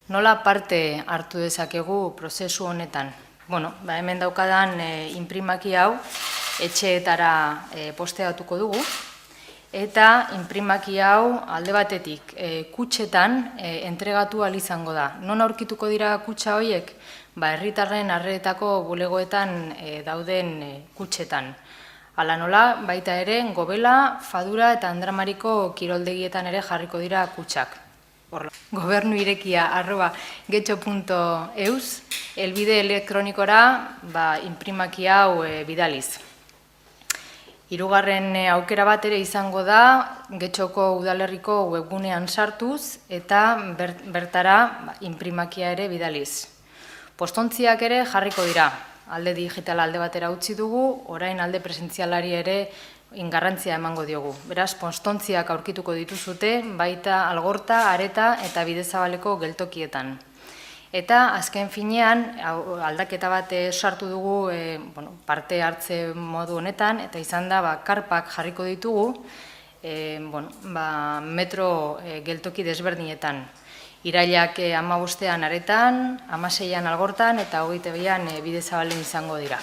Nola parte hartu dezakegu prozesu honetan? Hemen daukadan inprimaki hau etxeetara posteatuko dugu, eta inprimaki hau alde batetik kutxetan entregatu ahal izango da. Non aurkituko dira kutxa horiek? Herritarren harreretako bulegoetan dauden kutxetan. Hala nola, baita ere, Gobela, Fadura eta Andramariko kiroldegietan ere jarriko dira kutxak. gobernuirekia@getxo.eus helbide elektronikora inprimaki hau bidaliz. Hirugarren aukera bat ere izango da Getxoko udalerriko webgunean sartuz eta bertara inprimakia ere bidaliz. Postontziak ere jarriko dira. Alde digitala alde batera utzi dugu, orain alde presentzialari ere garrantzia emango diogu. Beraz, postontziak aurkituko dituzute, baita Algorta, Areta eta Bidezabaleko geltokietan. Eta azken finean, aldaketa bat sartu dugu parte hartze modu honetan, eta izan da, karpak jarriko ditugu metro geltoki desberdinetan. Irailak 15ean Aretan, 16ean Algortan eta 22ean Bidezabalen izango dira.